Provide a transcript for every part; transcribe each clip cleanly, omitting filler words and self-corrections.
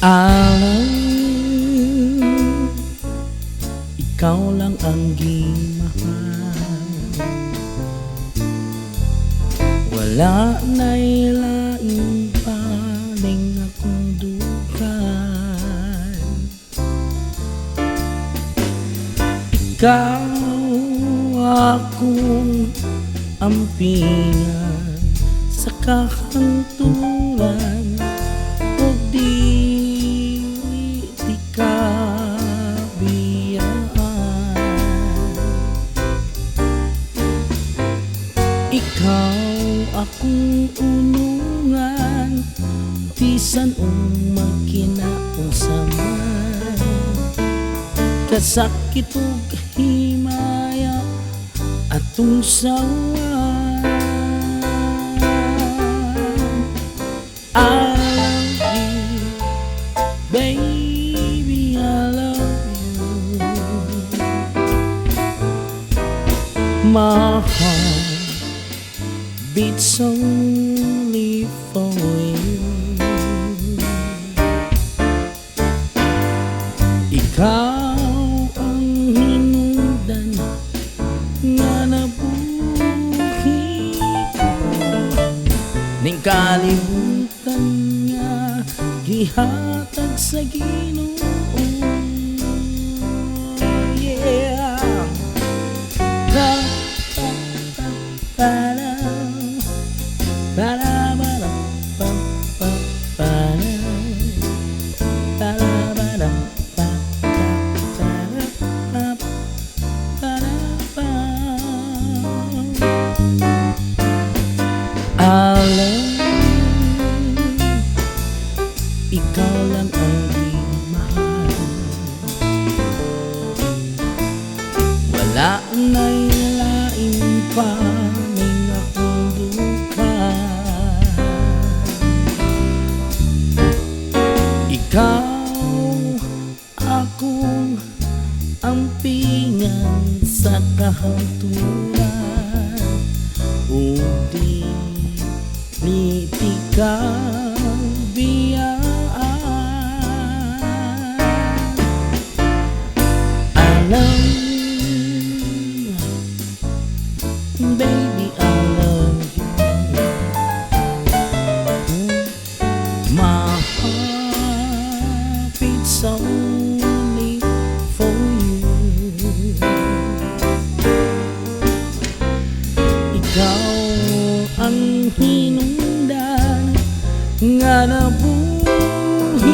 Alam, ikaw lang ang gimahal. Wala na'y laing paling akong dukan. Ikaw akong ampingan sa kahanturan. O di ikaw akong unungan, bisan magkinaunsaman. Kasakit o kahimaya atong sawan. I love you, baby, I love you. My heart beats only for you. Ikaw ang hinungdan nga nabuhi ko, ning kalibutan nga gihatag sa Ginoo. Yeah. Alam, ikaw lang ang di mahal. Wala na'y laing paning akong dukan. Ikaw akong ampingan sa kahanturan. Udi niti kang biyaan. Alam, baby, I love you. My heart beats only for you. Ikaw ang hinungdan nga nabuhi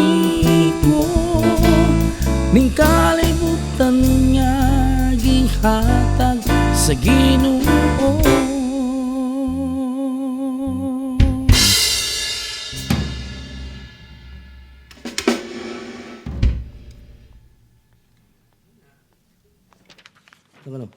ko, ning kalibutan nga gihatag sa Ginoo. Ano?